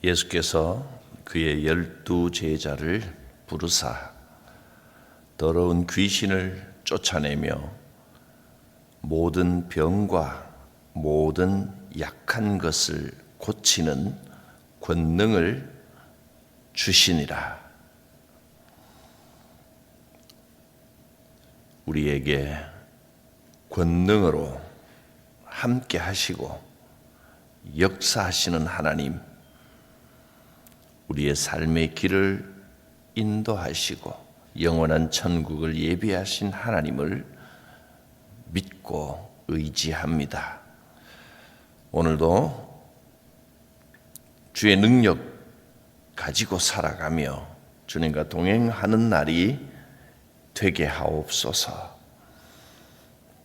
예수께서 그의 12 제자를 부르사 더러운 귀신을 쫓아내며 모든 병과 모든 약한 것을 고치는 권능을 주시니라. 우리에게 권능으로 함께 하시고 역사하시는 하나님, 우리의 삶의 길을 인도하시고 영원한 천국을 예비하신 하나님을 믿고 의지합니다. 오늘도 주의 능력 가지고 살아가며 주님과 동행하는 날이 되게 하옵소서.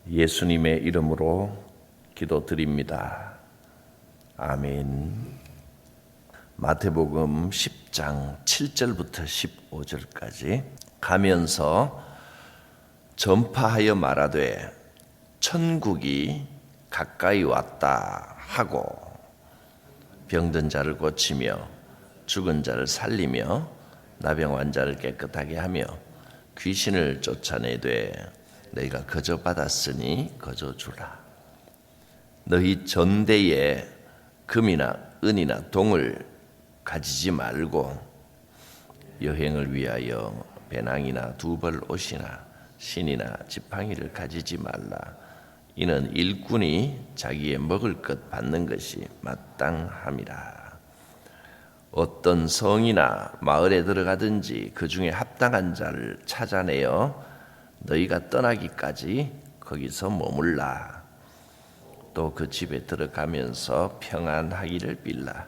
예수님의 이름으로 기도드립니다. 아멘. 마태복음 10장 7절부터 15절까지 가면서 전파하여 말하되 천국이 가까이 왔다 하고 병든 자를 고치며 죽은 자를 살리며 나병 환자를 깨끗하게 하며 귀신을 쫓아내되 너희가 거저 받았으니 거저 주라. 너희 전대에 금이나 은이나 동을 가지지 말고 여행을 위하여 배낭이나 두벌 옷이나 신이나 지팡이를 가지지 말라. 이는 일꾼이 자기의 먹을 것 받는 것이 마땅함이라. 어떤 성이나 마을에 들어가든지 그 중에 합당한 자를 찾아내어 너희가 떠나기까지 거기서 머물라. 또 그 집에 들어가면서 평안하기를 빌라.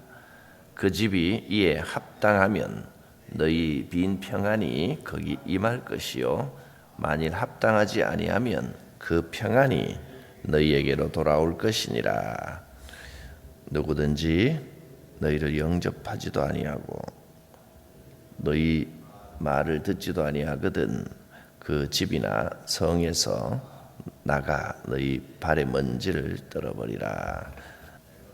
그 집이 이에 합당하면 너희 빈 평안이 거기 임할 것이요 만일 합당하지 아니하면 그 평안이 너희에게로 돌아올 것이니라. 누구든지 너희를 영접하지도 아니하고 너희 말을 듣지도 아니하거든 그 집이나 성에서 나가 너희 발의 먼지를 떨어버리라.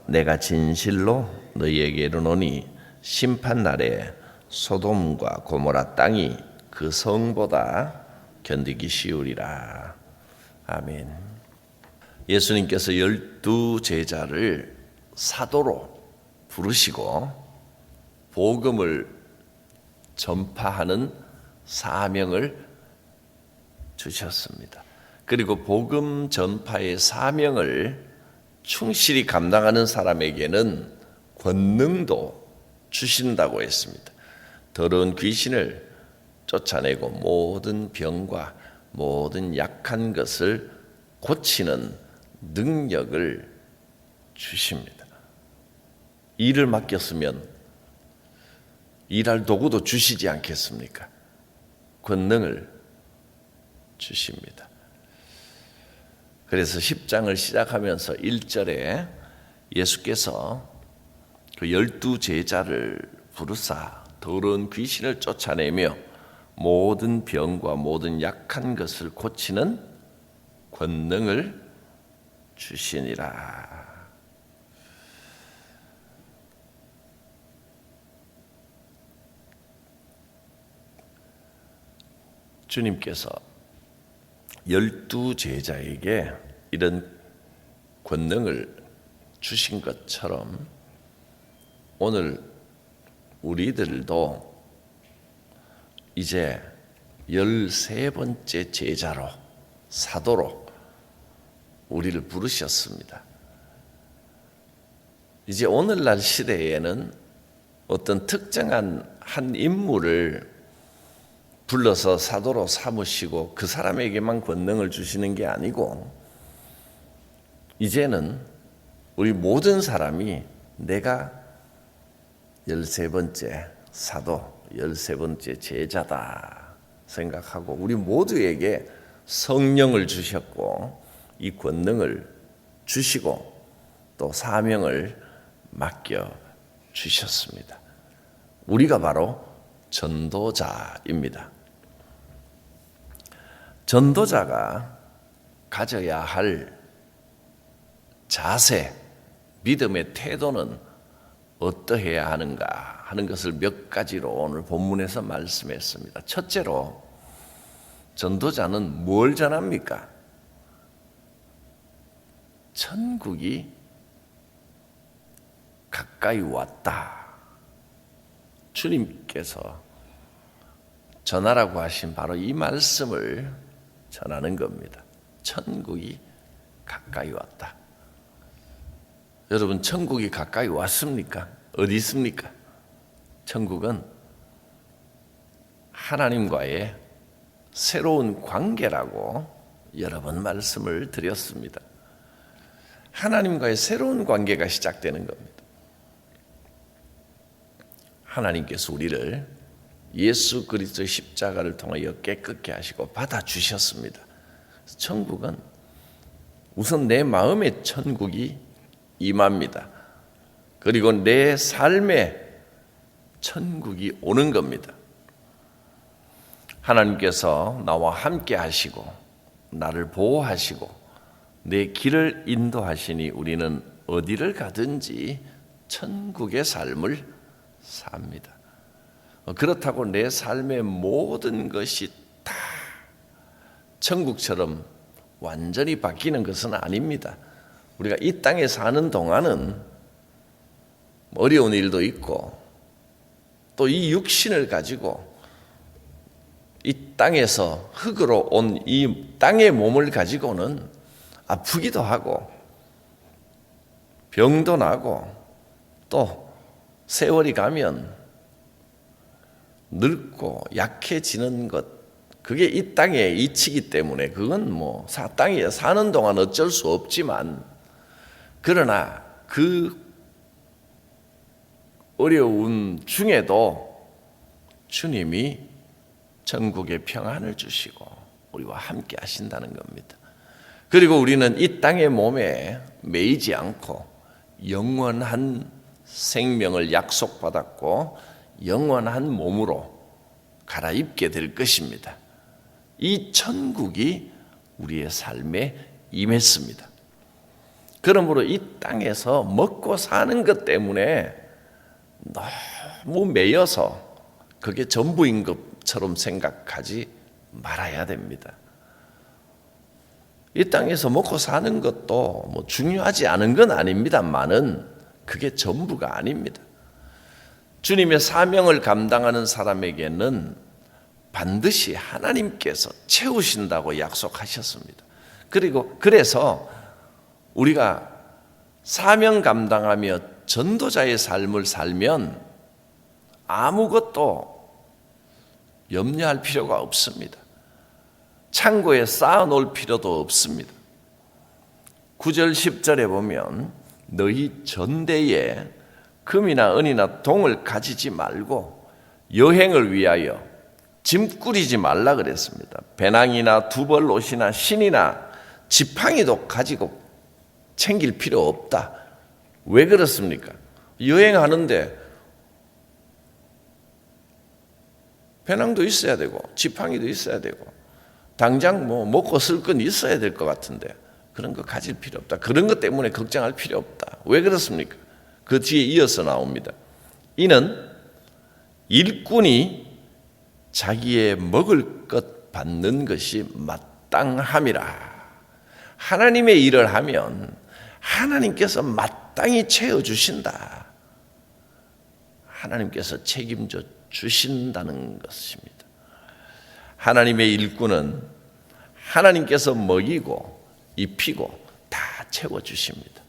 내가 진실로 너희에게 이르노니 심판 날에 소돔과 고모라 땅이 그 성보다 견디기 쉬우리라. 아멘. 예수님께서 12 제자를 사도로 부르시고 복음을 전파하는 사명을 주셨습니다. 그리고 복음 전파의 사명을 충실히 감당하는 사람에게는 권능도 주신다고 했습니다. 더러운 귀신을 쫓아내고 모든 병과 모든 약한 것을 고치는 능력을 주십니다. 일을 맡겼으면 일할 도구도 주시지 않겠습니까? 권능을 주십니다. 그래서 10장을 시작하면서 1절에 예수께서 그 12 제자를 부르사 더러운 귀신을 쫓아내며 모든 병과 모든 약한 것을 고치는 권능을 주시니라. 주님께서 12 제자에게 이런 권능을 주신 것처럼 오늘 우리들도 이제 13번째 제자로 사도로 우리를 부르셨습니다. 이제 오늘날 시대에는 어떤 특정한 한 인물을 불러서 사도로 삼으시고 그 사람에게만 권능을 주시는 게 아니고 이제는 우리 모든 사람이 내가 13번째 사도, 13번째 제자다 생각하고 우리 모두에게 성령을 주셨고 이 권능을 주시고 또 사명을 맡겨 주셨습니다. 우리가 바로 전도자입니다. 전도자가 가져야 할 자세, 믿음의 태도는 어떠해야 하는가 하는 것을 몇 가지로 오늘 본문에서 말씀했습니다. 첫째로, 전도자는 뭘 전합니까? 천국이 가까이 왔다. 주님께서 전하라고 하신 바로 이 말씀을 전하는 겁니다. 천국이 가까이 왔다. 여러분, 천국이 가까이 왔습니까? 어디 있습니까? 천국은 하나님과의 새로운 관계라고 여러 번 말씀을 드렸습니다. 하나님과의 새로운 관계가 시작되는 겁니다. 하나님께서 우리를 예수 그리스도의 십자가를 통하여 깨끗게 하시고 받아주셨습니다. 천국은 우선 내 마음의 천국이 임합니다. 그리고 내 삶에 천국이 오는 겁니다. 하나님께서 나와 함께 하시고 나를 보호하시고 내 길을 인도하시니 우리는 어디를 가든지 천국의 삶을 삽니다. 그렇다고 내 삶의 모든 것이 다 천국처럼 완전히 바뀌는 것은 아닙니다. 우리가 이 땅에 사는 동안은 어려운 일도 있고 또 이 육신을 가지고 이 땅에서 흙으로 온 이 땅의 몸을 가지고는 아프기도 하고 병도 나고 또 세월이 가면 늙고 약해지는 것, 그게 이 땅의 이치이기 때문에 그건 뭐 땅에 사는 동안 어쩔 수 없지만, 그러나 그 어려운 중에도 주님이 천국의 평안을 주시고 우리와 함께 하신다는 겁니다. 그리고 우리는 이 땅의 몸에 매이지 않고 영원한 생명을 약속받았고 영원한 몸으로 갈아입게 될 것입니다. 이 천국이 우리의 삶에 임했습니다. 그러므로 이 땅에서 먹고 사는 것 때문에 너무 매여서 그게 전부인 것처럼 생각하지 말아야 됩니다. 이 땅에서 먹고 사는 것도 뭐 중요하지 않은 건 아닙니다만은 그게 전부가 아닙니다. 주님의 사명을 감당하는 사람에게는 반드시 하나님께서 채우신다고 약속하셨습니다. 그래서 우리가 사명 감당하며 전도자의 삶을 살면 아무것도 염려할 필요가 없습니다. 창고에 쌓아놓을 필요도 없습니다. 9절 10절에 보면 너희 전대에 금이나 은이나 동을 가지지 말고 여행을 위하여 짐 꾸리지 말라 그랬습니다. 배낭이나 두벌 옷이나 신이나 지팡이도 가지고 챙길 필요 없다. 왜 그렇습니까? 여행하는데 배낭도 있어야 되고 지팡이도 있어야 되고 당장 뭐 먹고 쓸 건 있어야 될 것 같은데 그런 거 가질 필요 없다. 그런 것 때문에 걱정할 필요 없다. 왜 그렇습니까? 그 뒤에 이어서 나옵니다. 이는 일꾼이 자기의 먹을 것 받는 것이 마땅함이라. 하나님의 일을 하면 하나님께서 마땅히 채워주신다. 하나님께서 책임져 주신다는 것입니다. 하나님의 일꾼은 하나님께서 먹이고 입히고 다 채워주십니다.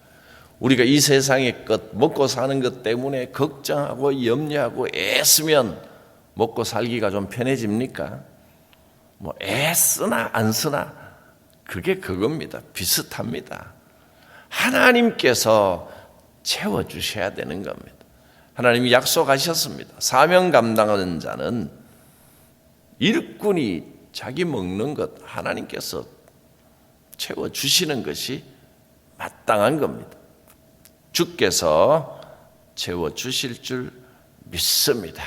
우리가 이 세상의 것, 먹고 사는 것 때문에 걱정하고 염려하고 애쓰면 먹고 살기가 좀 편해집니까? 뭐 애쓰나 안 쓰나 그게 그겁니다. 비슷합니다. 하나님께서 채워주셔야 되는 겁니다. 하나님이 약속하셨습니다. 사명 감당하는 자는 일꾼이 자기 먹는 것 하나님께서 채워주시는 것이 마땅한 겁니다. 주께서 채워주실 줄 믿습니다.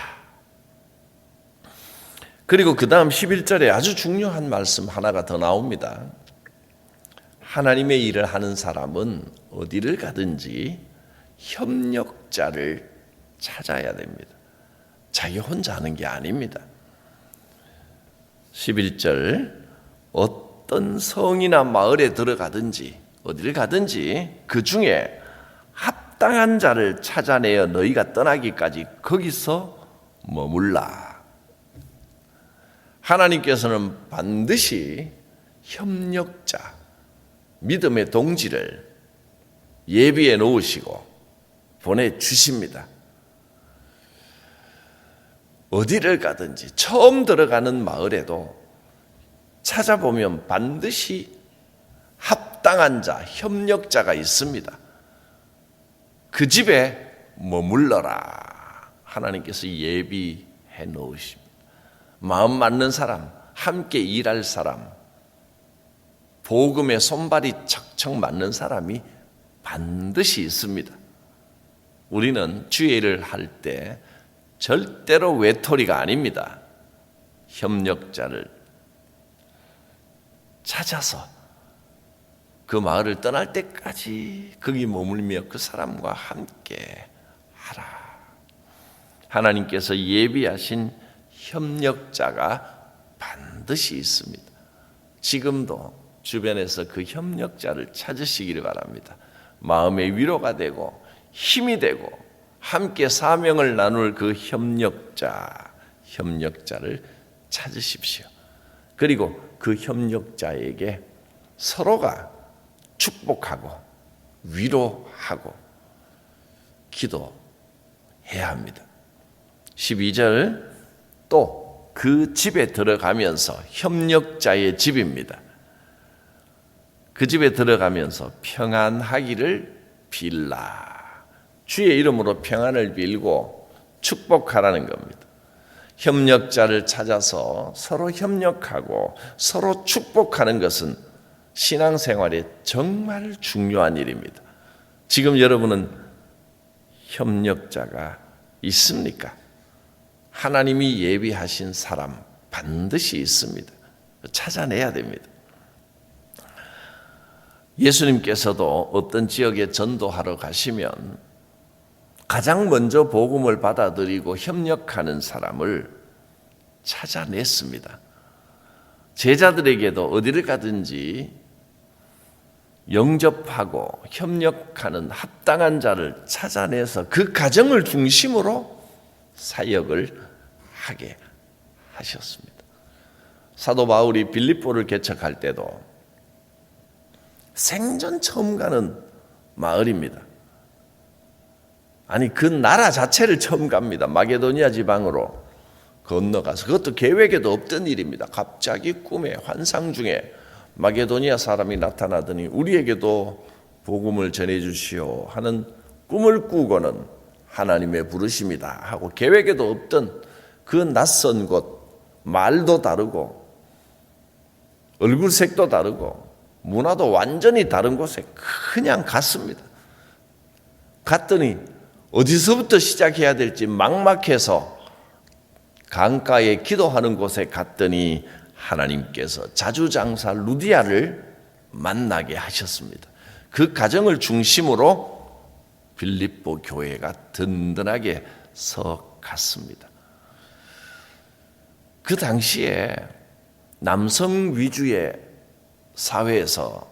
그리고 그 다음 11절에 아주 중요한 말씀 하나가 더 나옵니다. 하나님의 일을 하는 사람은 어디를 가든지 협력자를 찾아야 됩니다. 자기 혼자 하는 게 아닙니다. 11절 어떤 성이나 마을에 들어가든지 어디를 가든지 그 중에 합당한 자를 찾아내어 너희가 떠나기까지 거기서 머물라. 하나님께서는 반드시 협력자, 믿음의 동지를 예비해 놓으시고 보내주십니다. 어디를 가든지 처음 들어가는 마을에도 찾아보면 반드시 합당한 자, 협력자가 있습니다. 그 집에 머물러라. 하나님께서 예비해 놓으십니다. 마음 맞는 사람, 함께 일할 사람, 복음의 손발이 척척 맞는 사람이 반드시 있습니다. 우리는 주의 일을 할 때 절대로 외톨이가 아닙니다. 협력자를 찾아서 그 마을을 떠날 때까지 거기 머물며 그 사람과 함께 하라. 하나님께서 예비하신 협력자가 반드시 있습니다. 지금도 주변에서 그 협력자를 찾으시기를 바랍니다. 마음의 위로가 되고 힘이 되고 함께 사명을 나눌 그 협력자를 찾으십시오. 그리고 그 협력자에게 서로가 축복하고 위로하고 기도해야 합니다. 12절 또 그 집에 들어가면서 협력자의 집입니다. 그 집에 들어가면서 평안하기를 빌라. 주의 이름으로 평안을 빌고 축복하라는 겁니다. 협력자를 찾아서 서로 협력하고 서로 축복하는 것은 신앙생활에 정말 중요한 일입니다. 지금 여러분은 협력자가 있습니까? 하나님이 예비하신 사람 반드시 있습니다. 찾아내야 됩니다. 예수님께서도 어떤 지역에 전도하러 가시면 가장 먼저 복음을 받아들이고 협력하는 사람을 찾아냈습니다. 제자들에게도 어디를 가든지 영접하고 협력하는 합당한 자를 찾아내서 그 가정을 중심으로 사역을 하게 하셨습니다. 사도 바울이 빌립보를 개척할 때도 생전 처음 가는 마을입니다. 아니 그 나라 자체를 처음 갑니다. 마게도니아 지방으로 건너가서 그것도 계획에도 없던 일입니다. 갑자기 꿈에 환상 중에 마게도니아 사람이 나타나더니 우리에게도 복음을 전해주시오 하는 꿈을 꾸고는 하나님의 부르심이다 하고 계획에도 없던 그 낯선 곳, 말도 다르고 얼굴색도 다르고 문화도 완전히 다른 곳에 그냥 갔습니다. 갔더니 어디서부터 시작해야 될지 막막해서 강가에 기도하는 곳에 갔더니 하나님께서 자주장사 루디아를 만나게 하셨습니다. 그 가정을 중심으로 빌립보 교회가 든든하게 서 갔습니다. 그 당시에 남성 위주의 사회에서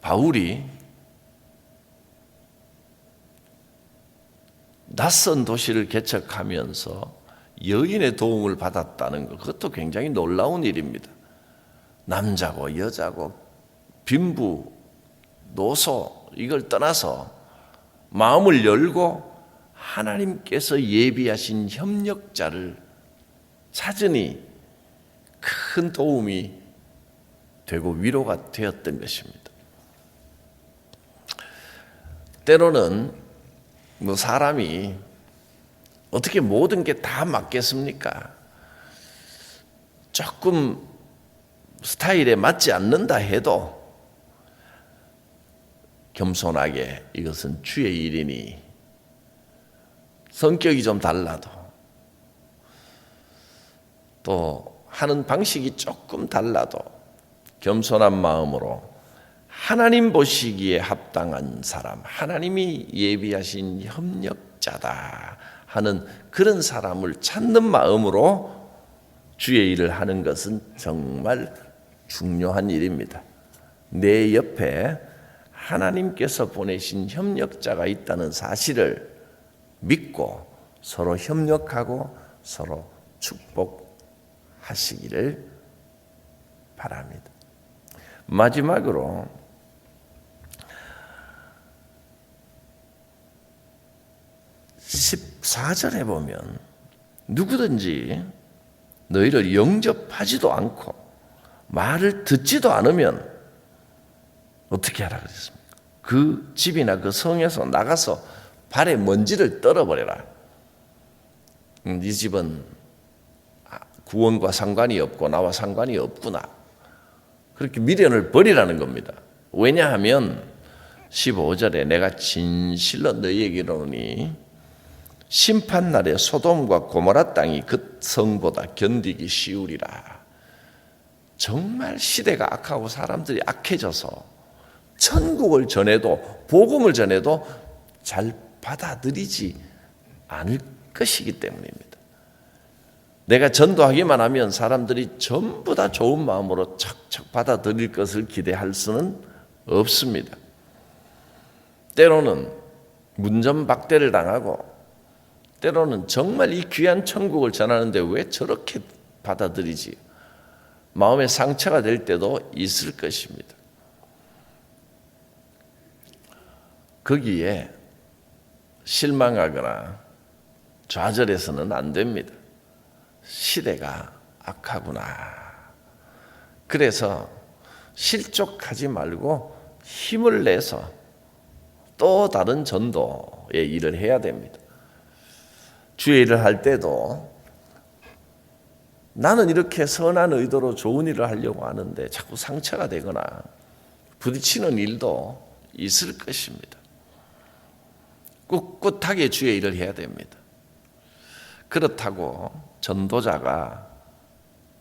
바울이 낯선 도시를 개척하면서 여인의 도움을 받았다는 것, 그것도 굉장히 놀라운 일입니다. 남자고 여자고 빈부, 노소 이걸 떠나서 마음을 열고 하나님께서 예비하신 협력자를 찾으니 큰 도움이 되고 위로가 되었던 것입니다. 때로는 사람이 어떻게 모든 게 다 맞겠습니까? 조금 스타일에 맞지 않는다 해도 겸손하게 이것은 주의 일이니 성격이 좀 달라도 또 하는 방식이 조금 달라도 겸손한 마음으로 하나님 보시기에 합당한 사람, 하나님이 예비하신 협력자다 하는 그런 사람을 찾는 마음으로 주의 일을 하는 것은 정말 중요한 일입니다. 내 옆에 하나님께서 보내신 협력자가 있다는 사실을 믿고 서로 협력하고 서로 축복하시기를 바랍니다. 마지막으로 14절에 보면 누구든지 너희를 영접하지도 않고 말을 듣지도 않으면 어떻게 하라 그랬습니까? 그 집이나 그 성에서 나가서 발에 먼지를 떨어버려라. 이 집은 구원과 상관이 없고 나와 상관이 없구나. 그렇게 미련을 버리라는 겁니다. 왜냐하면 15절에 내가 진실로 너희에게 이르노니 심판날에 소돔과 고모라 땅이 그 성보다 견디기 쉬우리라. 정말 시대가 악하고 사람들이 악해져서 천국을 전해도 복음을 전해도 잘 받아들이지 않을 것이기 때문입니다. 내가 전도하기만 하면 사람들이 전부 다 좋은 마음으로 척척 받아들일 것을 기대할 수는 없습니다. 때로는 문전박대를 당하고 때로는 정말 이 귀한 천국을 전하는데 왜 저렇게 받아들이지? 마음에 상처가 될 때도 있을 것입니다. 거기에 실망하거나 좌절해서는 안 됩니다. 시대가 악하구나. 그래서 실족하지 말고 힘을 내서 또 다른 전도의 일을 해야 됩니다. 주의 일을 할 때도 나는 이렇게 선한 의도로 좋은 일을 하려고 하는데 자꾸 상처가 되거나 부딪히는 일도 있을 것입니다. 꿋꿋하게 주의 일을 해야 됩니다. 그렇다고 전도자가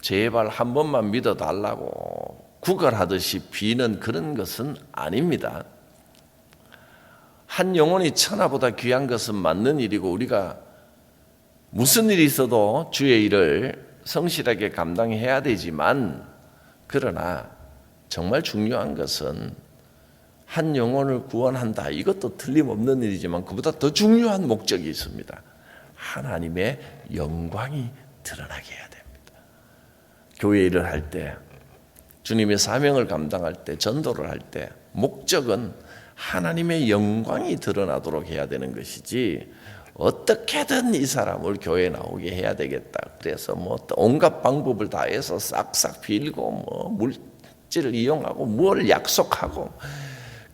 제발 한 번만 믿어달라고 구걸하듯이 비는 그런 것은 아닙니다. 한 영혼이 천하보다 귀한 것은 맞는 일이고 우리가 무슨 일이 있어도 주의 일을 성실하게 감당해야 되지만 그러나 정말 중요한 것은 한 영혼을 구원한다. 이것도 틀림없는 일이지만 그보다 더 중요한 목적이 있습니다. 하나님의 영광이 드러나게 해야 됩니다. 교회 일을 할 때, 주님의 사명을 감당할 때, 전도를 할 때 목적은 하나님의 영광이 드러나도록 해야 되는 것이지 어떻게든 이 사람을 교회에 나오게 해야 되겠다. 그래서 온갖 방법을 다 해서 싹싹 빌고 물질을 이용하고 뭘 약속하고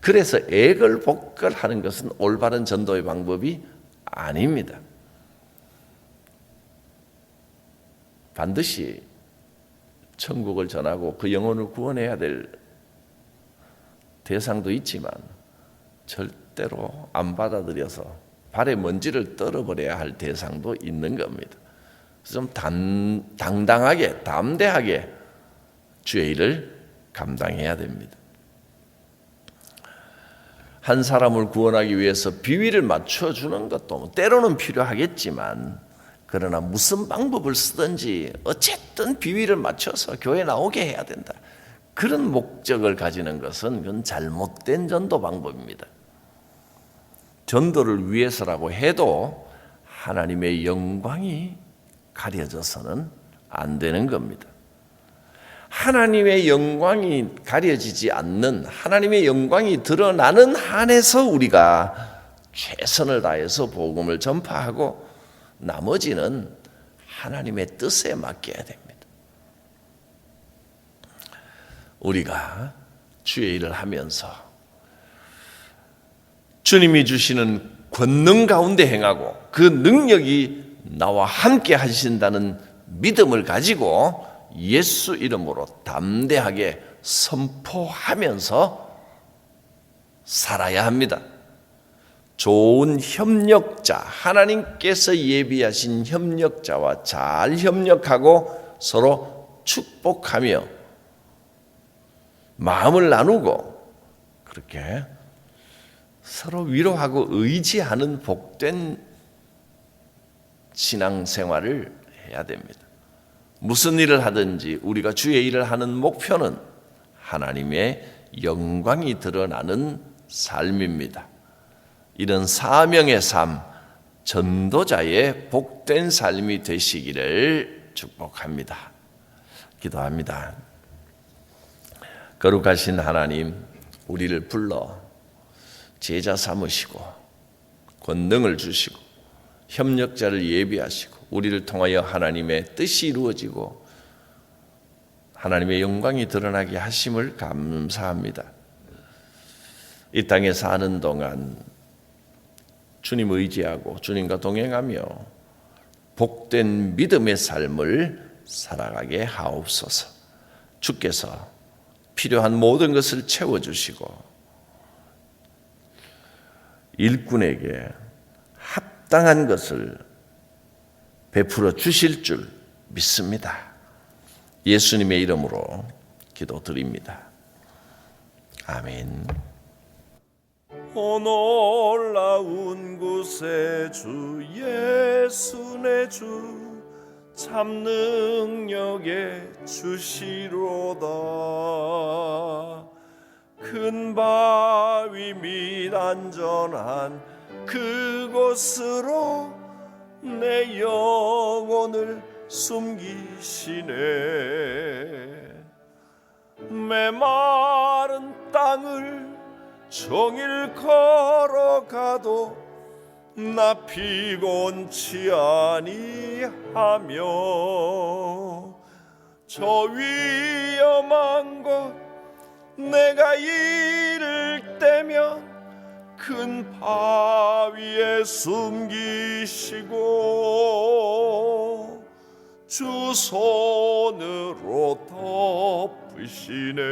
그래서 애걸복걸하는 것은 올바른 전도의 방법이 아닙니다. 반드시 천국을 전하고 그 영혼을 구원해야 될 대상도 있지만 절대로 안 받아들여서 발에 먼지를 떨어버려야 할 대상도 있는 겁니다. 좀 당당하게 담대하게 주의 일을 감당해야 됩니다. 한 사람을 구원하기 위해서 비위를 맞춰주는 것도 때로는 필요하겠지만 그러나 무슨 방법을 쓰든지 어쨌든 비위를 맞춰서 교회 나오게 해야 된다. 그런 목적을 가지는 것은 그건 잘못된 전도 방법입니다. 전도를 위해서라고 해도 하나님의 영광이 가려져서는 안 되는 겁니다. 하나님의 영광이 가려지지 않는 하나님의 영광이 드러나는 한에서 우리가 최선을 다해서 복음을 전파하고 나머지는 하나님의 뜻에 맡겨야 됩니다. 우리가 주의 일을 하면서 주님이 주시는 권능 가운데 행하고 그 능력이 나와 함께 하신다는 믿음을 가지고 예수 이름으로 담대하게 선포하면서 살아야 합니다. 좋은 협력자, 하나님께서 예비하신 협력자와 잘 협력하고 서로 축복하며 마음을 나누고 그렇게 서로 위로하고 의지하는 복된 신앙생활을 해야 됩니다. 무슨 일을 하든지 우리가 주의 일을 하는 목표는 하나님의 영광이 드러나는 삶입니다. 이런 사명의 삶, 전도자의 복된 삶이 되시기를 축복합니다. 기도합니다. 거룩하신 하나님, 우리를 불러 제자 삼으시고 권능을 주시고 협력자를 예비하시고 우리를 통하여 하나님의 뜻이 이루어지고 하나님의 영광이 드러나게 하심을 감사합니다. 이 땅에 사는 동안 주님 의지하고 주님과 동행하며 복된 믿음의 삶을 살아가게 하옵소서. 주께서 필요한 모든 것을 채워주시고 일꾼에게 합당한 것을 베풀어 주실 줄 믿습니다. 예수님의 이름으로 기도드립니다. 아멘. 놀라운 곳에 주 예수 내 주 참 능력에 주시로다. 큰 바위 및 안전한 그곳으로 내 영혼을 숨기시네. 메마른 땅을 종일 걸어가도 나 피곤치 아니하며 저 위험한 곳 내가 이를 때면 큰 바위에 숨기시고 주 손으로 덮으시네.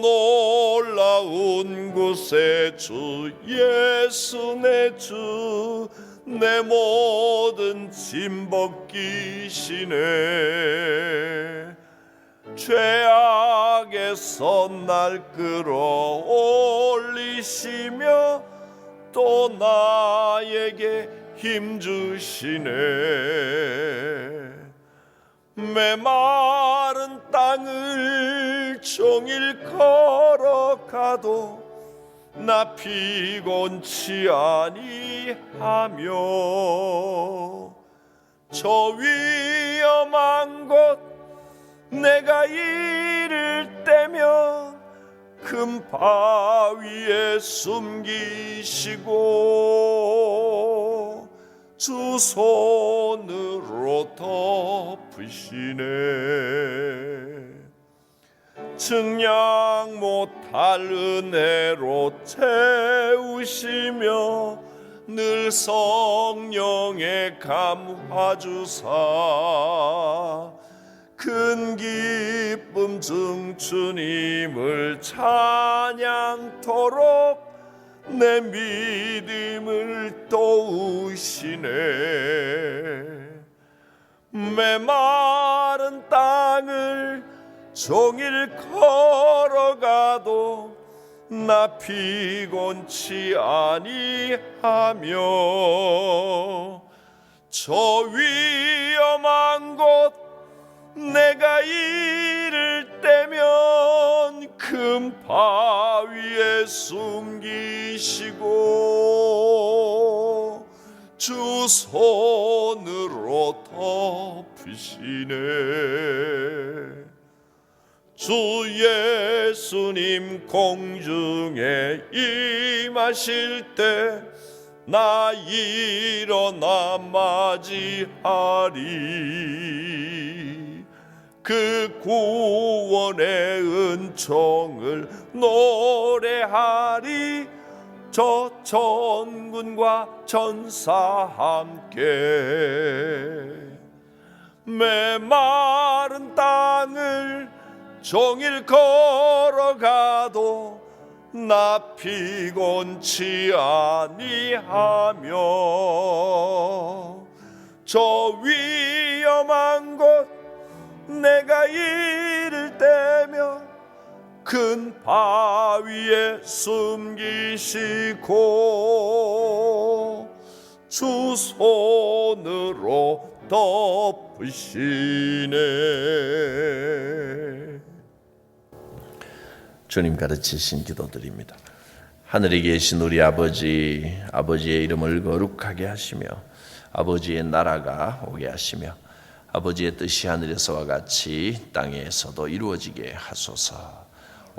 놀라운 곳에 주 예수 내 주 내 모든 짐 벗기시네. 죄악에서 날 끌어올리시며 또 나에게 힘 주시네. 메마른 땅을 종일 걸어가도 나 피곤치 아니하며 저 위험한 곳 내가 이를 때면 큰 바위에 숨기시고 주 손으로 덮으시네. 증량 못할 은혜로 채우시며 늘 성령에 감화주사 큰 기쁨 중 주님을 찬양토록 내 믿음을 도우시네. 메마른 땅을 종일 걸어가도 나 피곤치 아니하며 저 위험한 곳 내가 이를 때면 큰 바위에 숨기시고 주 손으로 덮으시네. 주 예수님 공중에 임하실 때 나 일어나 맞이하리. 그 구원의 은총을 노래하리. 저 천군과 천사 함께 메마른 땅을 종일 걸어가도 나 피곤치 아니하며 저 위험한 곳 내가 이를 때면 큰 바위에 숨기시고 주 손으로 덮으시네. 주님 가르치신 기도드립니다. 하늘에 계신 우리 아버지, 아버지의 이름을 거룩하게 하시며 아버지의 나라가 오게 하시며 아버지의 뜻이 하늘에서와 같이 땅에서도 이루어지게 하소서.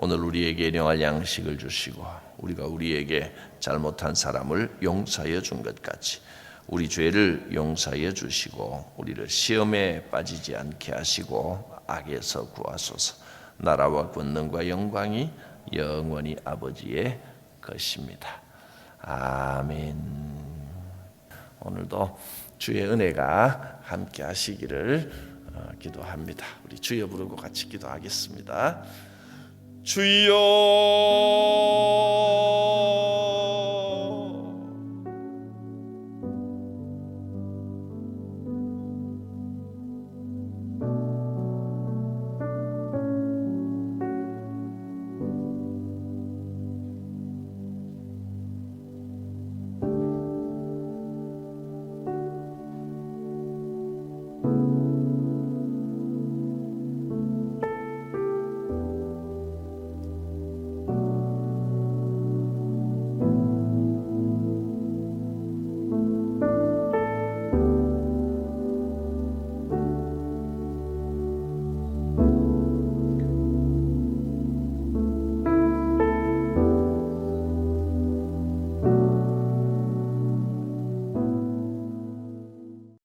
오늘 우리에게 일용할 양식을 주시고 우리가 우리에게 잘못한 사람을 용서하여 준 것 같이 우리 죄를 용서하여 주시고 우리를 시험에 빠지지 않게 하시고 악에서 구하소서. 나라와 권능과 영광이 영원히 아버지의 것입니다. 아멘. 오늘도 주의 은혜가 함께 하시기를 기도합니다. 우리 주여 부르고 같이 기도하겠습니다. 주여